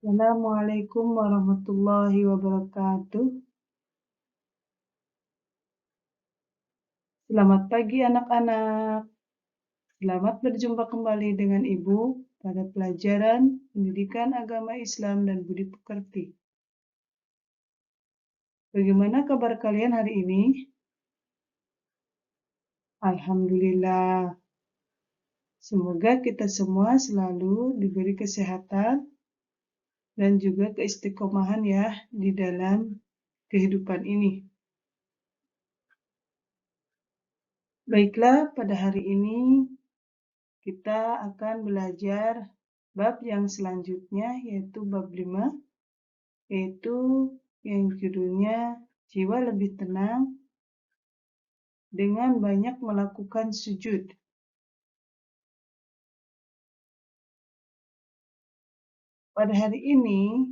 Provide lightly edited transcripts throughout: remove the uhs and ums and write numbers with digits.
Assalamualaikum warahmatullahi wabarakatuh. Selamat pagi anak-anak. Selamat berjumpa kembali dengan Ibu pada pelajaran Pendidikan Agama Islam dan Budi Pekerti. Bagaimana kabar kalian hari ini? Alhamdulillah. Semoga kita semua selalu diberi kesehatan dan juga keistiqomahan ya di dalam kehidupan ini. Baiklah, pada hari ini kita akan belajar bab yang selanjutnya, yaitu bab 5, yaitu yang judulnya Jiwa Lebih Tenang dengan Banyak Melakukan Sujud. Pada hari ini,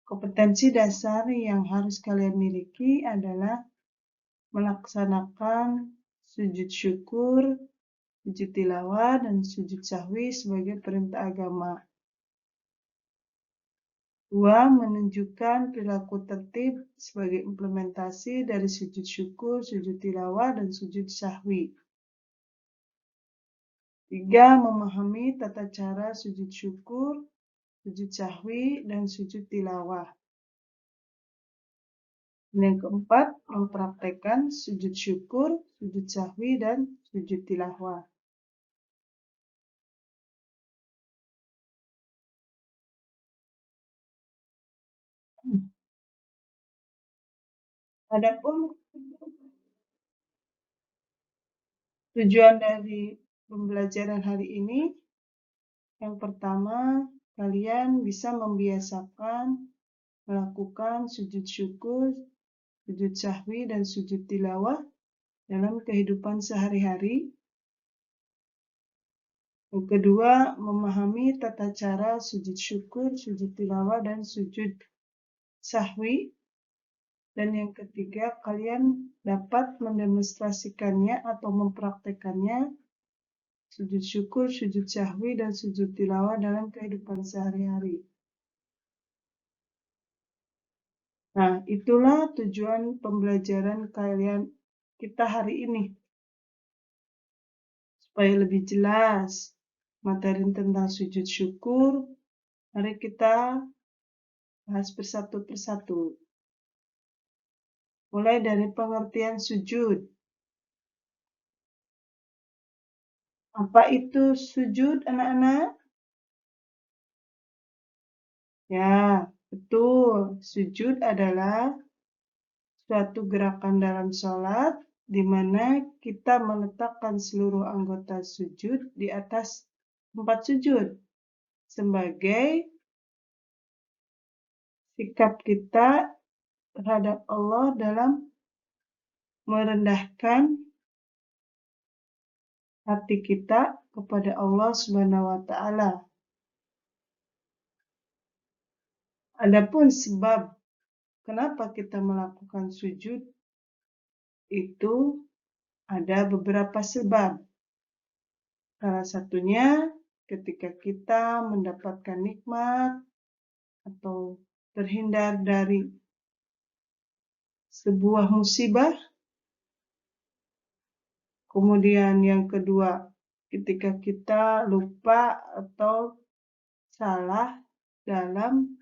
kompetensi dasar yang harus kalian miliki adalah melaksanakan sujud syukur, sujud tilawah, dan sujud sahwi sebagai perintah agama. 2. Menunjukkan perilaku tertib sebagai implementasi dari sujud syukur, sujud tilawah, dan sujud sahwi. 3. Memahami tata cara sujud syukur, sujud sahwi, dan sujud tilawah. Dan yang keempat, mempraktekkan sujud syukur, sujud sahwi, dan sujud tilawah. Adapun tujuan dari pembelajaran hari ini, yang pertama, kalian bisa membiasakan melakukan sujud syukur, sujud sahwi, dan sujud tilawah dalam kehidupan sehari-hari. Yang kedua, memahami tata cara sujud syukur, sujud tilawah, dan sujud sahwi. Dan yang ketiga, kalian dapat mendemonstrasikannya atau mempraktekannya, sujud syukur, sujud sahwi, dan sujud tilawah dalam kehidupan sehari-hari. Nah, itulah tujuan pembelajaran kita hari ini. Supaya lebih jelas materi tentang sujud syukur, mari kita bahas persatu persatu. Mulai dari pengertian sujud. Apa itu sujud, anak-anak? Ya, betul. Sujud adalah suatu gerakan dalam sholat di mana kita meletakkan seluruh anggota sujud di atas tempat sujud sebagai sikap kita terhadap Allah dalam merendahkan hati kita kepada Allah Subhanahu wa Ta'ala. Adapun sebab kenapa kita melakukan sujud itu ada beberapa sebab. Salah satunya ketika kita mendapatkan nikmat atau terhindar dari sebuah musibah. Kemudian yang kedua, ketika kita lupa atau salah dalam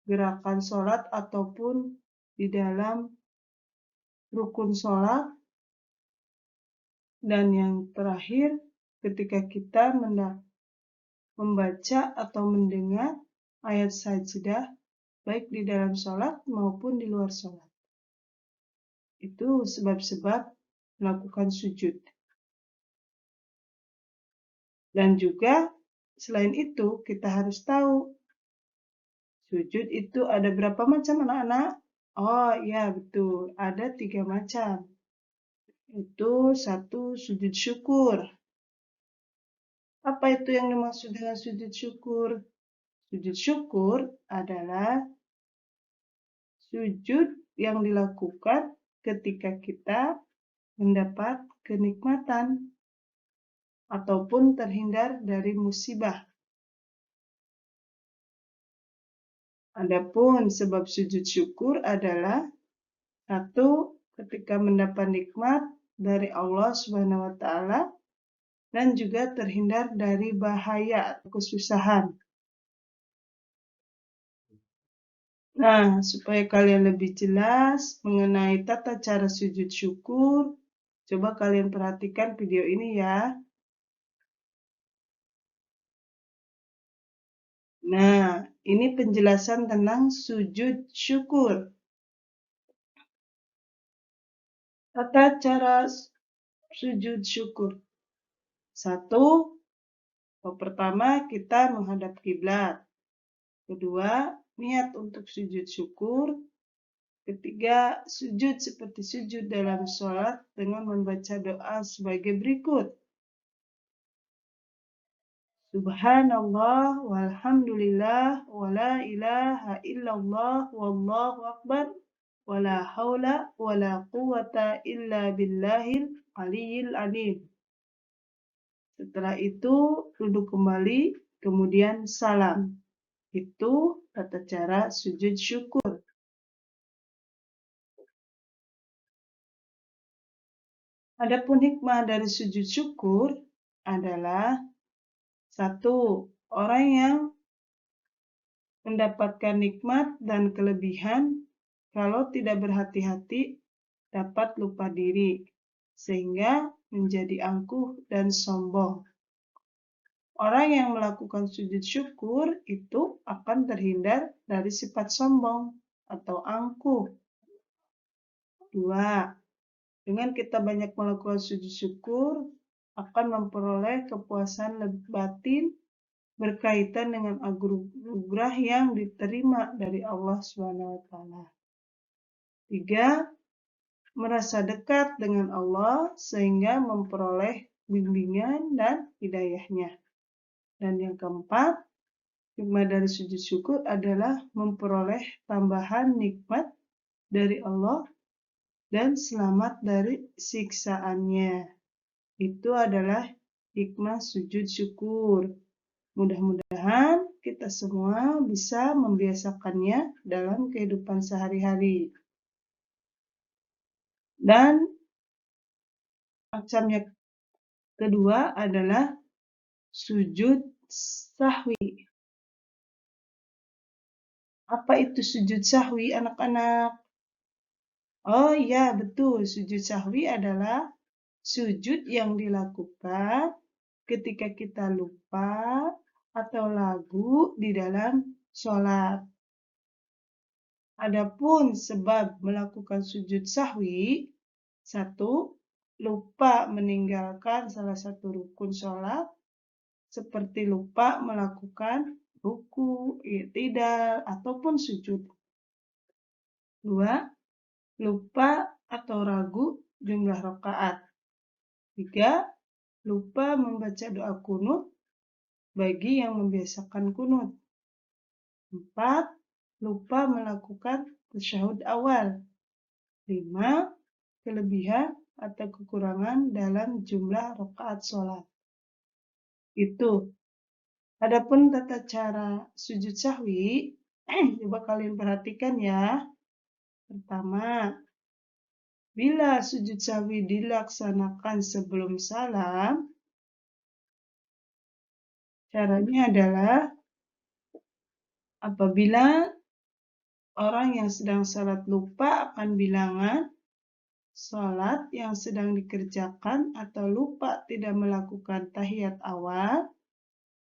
gerakan sholat ataupun di dalam rukun sholat. Dan yang terakhir, ketika kita membaca atau mendengar ayat sajdah baik di dalam sholat maupun di luar sholat. Itu sebab-sebab melakukan sujud. Dan juga selain itu kita harus tahu sujud itu ada berapa macam, anak-anak? Oh iya, betul, ada 3 macam. Itu 1, sujud syukur. Apa itu yang dimaksud dengan sujud syukur? Sujud syukur adalah sujud yang dilakukan ketika kita mendapat kenikmatan ataupun terhindar dari musibah. Adapun sebab sujud syukur adalah satu, ketika mendapat nikmat dari Allah Subhanahu wa taala dan juga terhindar dari bahaya atau kesusahan. Nah, supaya kalian lebih jelas mengenai tata cara sujud syukur, coba kalian perhatikan video ini ya. Nah, ini penjelasan tentang sujud syukur. Tata cara sujud syukur. Satu, pertama kita menghadap kiblat. Kedua, niat untuk sujud syukur. Ketiga, sujud seperti sujud dalam sholat dengan membaca doa sebagai berikut. Subhanallah walhamdulillah wa la ilaha illallah wallahu akbar wa la haula wa la quwata illa billahil aliyyil alim. Setelah itu duduk kembali, kemudian salam. Itu tata cara sujud syukur. Adapun hikmah dari sujud syukur adalah satu, orang yang mendapatkan nikmat dan kelebihan kalau tidak berhati-hati dapat lupa diri, sehingga menjadi angkuh dan sombong. Orang yang melakukan sujud syukur itu akan terhindar dari sifat sombong atau angkuh. Dua, dengan kita banyak melakukan sujud syukur, akan memperoleh kepuasan batin berkaitan dengan anugerah yang diterima dari Allah SWT. Tiga, merasa dekat dengan Allah sehingga memperoleh bimbingan dan hidayahnya. Dan yang keempat, hikmah dari sujud syukur adalah memperoleh tambahan nikmat dari Allah dan selamat dari siksaannya. Itu adalah hikmah sujud syukur. Mudah-mudahan kita semua bisa membiasakannya dalam kehidupan sehari-hari. Dan macam yang kedua adalah sujud sahwi. Apa itu sujud sahwi, anak-anak? Oh iya, betul. Sujud sahwi adalah sujud yang dilakukan ketika kita lupa atau lagu di dalam sholat. Adapun sebab melakukan sujud sahwi, satu, lupa meninggalkan salah satu rukun sholat, seperti lupa melakukan ruku, i'tidal, ataupun sujud. Dua, lupa atau ragu jumlah rakaat. Tiga, lupa membaca doa kunut bagi yang membiasakan kunut. Empat, lupa melakukan tasyahud awal. Lima, kelebihan atau kekurangan dalam jumlah rakaat sholat. Itu. Adapun tata cara sujud sahwi, coba kalian perhatikan ya. Pertama, bila sujud sahwi dilaksanakan sebelum salam, caranya adalah apabila orang yang sedang salat lupa akan bilangan salat yang sedang dikerjakan atau lupa tidak melakukan tahiyat awal,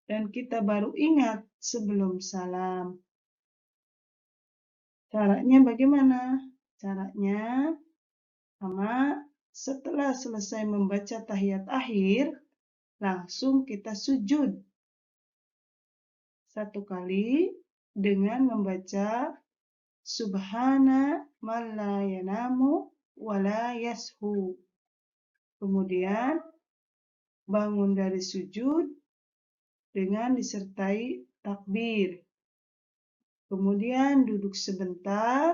dan kita baru ingat sebelum salam. Caranya bagaimana? Caranya, pertama, setelah selesai membaca tahiyat akhir, langsung kita sujud. Satu kali dengan membaca Subhana man la yanamu wa la yashu. Kemudian bangun dari sujud dengan disertai takbir. Kemudian duduk sebentar,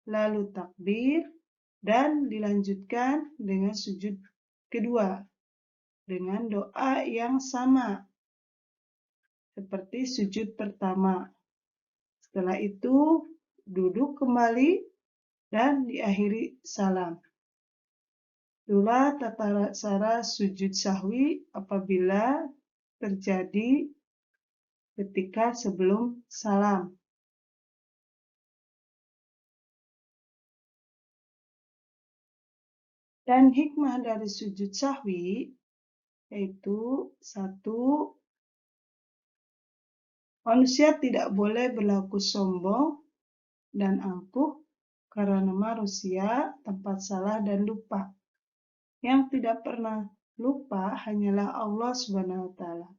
lalu takbir, dan dilanjutkan dengan sujud kedua dengan doa yang sama seperti sujud pertama. Setelah itu duduk kembali dan diakhiri salam. Itulah tata cara sujud sahwi apabila terjadi ketika sebelum salam. Dan hikmah dari sujud sahwi yaitu 1. Manusia tidak boleh berlaku sombong dan angkuh karena manusia tempat salah dan lupa. Yang tidak pernah lupa hanyalah Allah Subhanahu wa Ta'ala.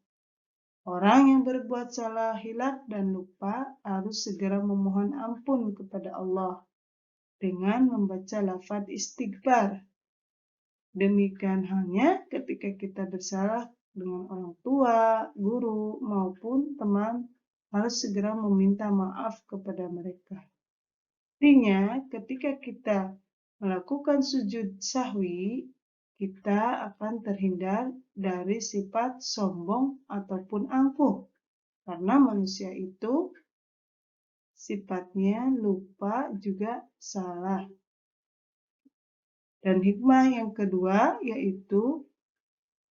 Orang yang berbuat salah, hilaf dan lupa harus segera memohon ampun kepada Allah dengan membaca lafaz istighfar. Demikian halnya ketika kita bersalah dengan orang tua, guru, maupun teman, harus segera meminta maaf kepada mereka. Artinya, ketika kita melakukan sujud sahwi, kita akan terhindar dari sifat sombong ataupun angkuh. Karena manusia itu sifatnya lupa juga salah. Dan hikmah yang kedua yaitu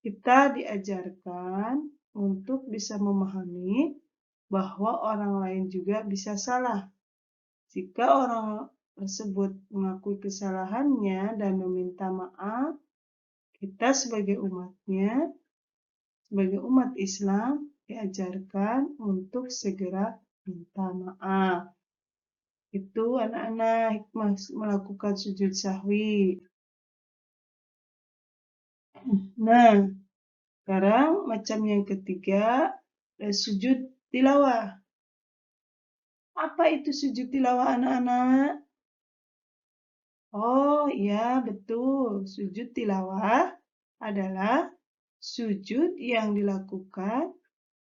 kita diajarkan untuk bisa memahami bahwa orang lain juga bisa salah. Jika orang tersebut mengakui kesalahannya dan meminta maaf, kita sebagai umatnya, sebagai umat Islam, diajarkan untuk segera minta maaf. Itu anak-anak hikmah melakukan sujud sahwi. Nah, sekarang macam yang ketiga, sujud tilawah. Apa itu sujud tilawah anak-anak? Oh iya betul, sujud tilawah adalah sujud yang dilakukan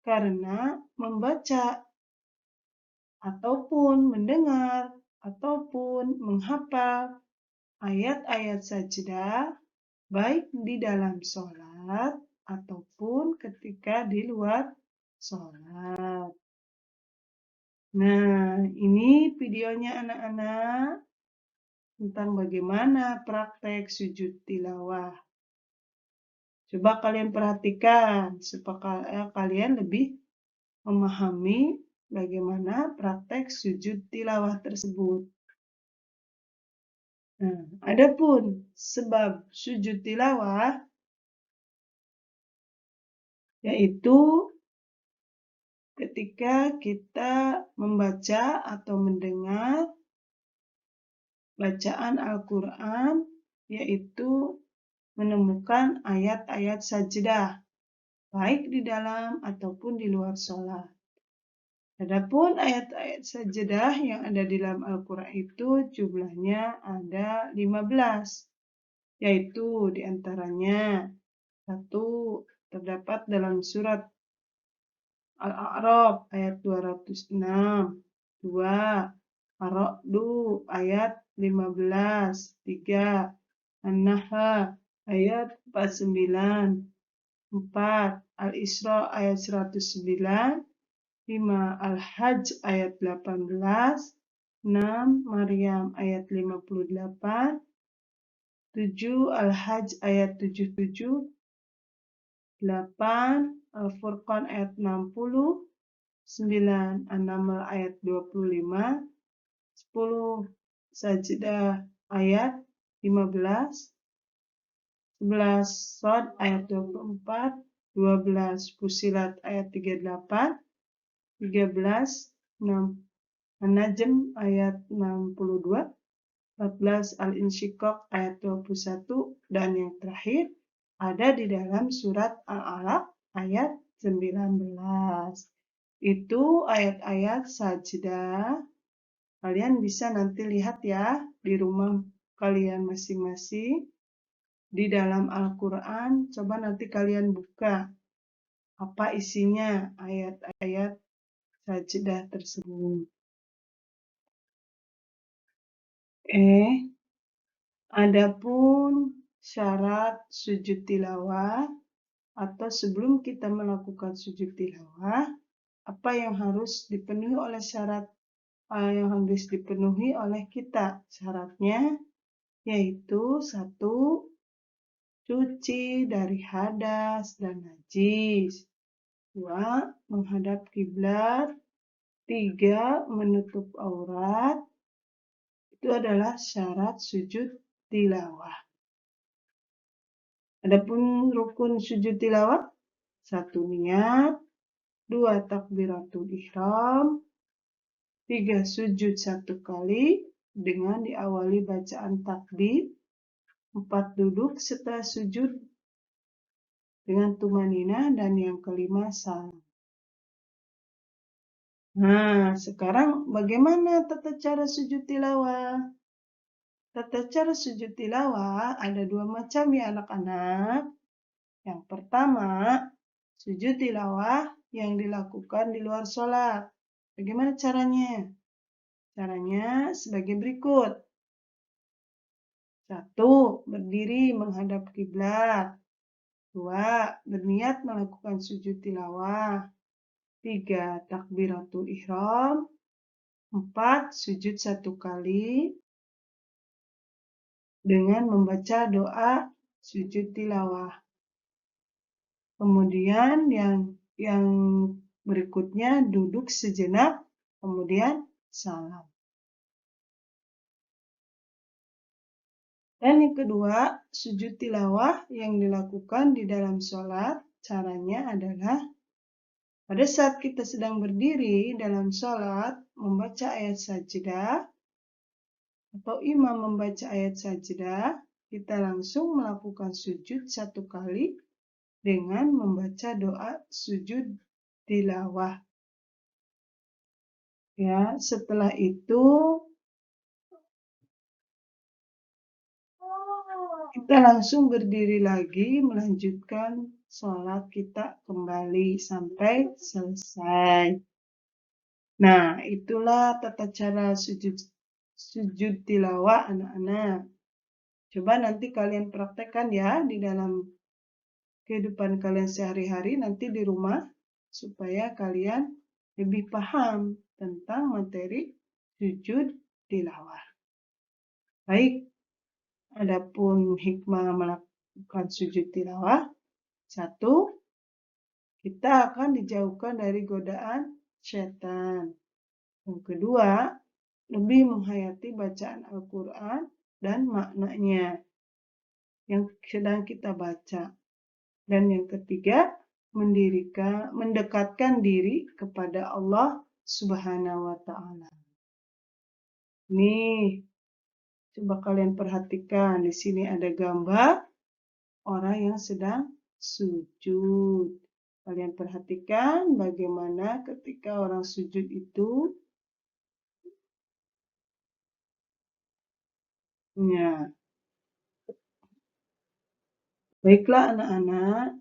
karena membaca ataupun mendengar ataupun menghafal ayat-ayat sajdah baik di dalam sholat ataupun ketika di luar sholat. Nah, ini videonya anak-anak tentang bagaimana praktek sujud tilawah. Coba kalian perhatikan supaya kalian lebih memahami bagaimana praktek sujud tilawah tersebut. Nah, adapun sebab sujud tilawah yaitu ketika kita membaca atau mendengar bacaan Al-Quran, yaitu menemukan ayat-ayat sajdah, baik di dalam ataupun di luar sholat. Adapun ayat-ayat sajdah yang ada di dalam Al-Quran itu jumlahnya ada 15, yaitu diantaranya 1. Terdapat dalam surat Al-A'raf ayat 206, 2. Ar-Ra'du ayat 15, 3. An-Nahl ayat 49, 4. Al-Isra ayat 109, 5. Al-Hajj ayat 18, 6. Maryam ayat 58, 7. Al-Hajj ayat 77, 8. Al-Furqan ayat 60, 9. An-Naml ayat 25, 10. Sajdah ayat 15, 11. Shad ayat 24, 12. Fusilat ayat 38, 13. An-Najm ayat 62, 14. Al-Insyiqaq ayat 21, dan yang terakhir ada di dalam surat Al-Alaq ayat 19. Itu ayat-ayat sajdah. Kalian bisa nanti lihat ya di rumah kalian masing-masing. Di dalam Al-Quran, coba nanti kalian buka apa isinya ayat-ayat sajdah tersebut. Adapun syarat sujud tilawah atau sebelum kita melakukan sujud tilawah, apa yang harus dipenuhi oleh syarat yang harus dipenuhi oleh kita. Syaratnya yaitu 1. Cuci dari hadas dan najis. 2. Menghadap kiblat. 3. Menutup aurat. Itu adalah syarat sujud tilawah. Adapun rukun sujud tilawah, 1. Niat. 2. Takbiratul ihram. 3. Sujud 1 kali dengan diawali bacaan takbir. 4. Duduk setelah sujud dengan tumanina. Dan yang kelima, salam. Nah, sekarang bagaimana tata cara sujud tilawah? Tata cara sujud tilawah ada 2 macam ya anak-anak. Yang pertama, sujud tilawah yang dilakukan di luar sholat. Bagaimana caranya? Caranya sebagai berikut. 1. Berdiri menghadap kiblat. 2. Berniat melakukan sujud tilawah. 3. Takbiratul ihram. 4. Sujud 1 kali dengan membaca doa sujud tilawah. Kemudian yang berikutnya duduk sejenak, kemudian salam. Dan yang kedua, sujud tilawah yang dilakukan di dalam sholat, caranya adalah pada saat kita sedang berdiri dalam sholat, membaca ayat sajdah, atau imam membaca ayat sajdah, kita langsung melakukan sujud 1 kali dengan membaca doa sujud tilawah. Ya, setelah itu kita langsung berdiri lagi melanjutkan sholat kita kembali sampai selesai. Nah, itulah tata cara sujud tilawah anak-anak. Coba nanti kalian praktekkan ya di dalam kehidupan kalian sehari-hari nanti di rumah supaya kalian lebih paham tentang materi sujud tilawah. Baik, adapun hikmah melakukan sujud tilawah, 1. Kita akan dijauhkan dari godaan setan. Yang kedua, lebih menghayati bacaan Al-Quran dan maknanya yang sedang kita baca. Dan yang ketiga, mendekatkan diri kepada Allah Subhanahu wa Ta'ala. Nih, coba kalian perhatikan, di sini ada gambar orang yang sedang sujud. Kalian perhatikan bagaimana ketika orang sujud itu. Ya, baiklah anak-anak.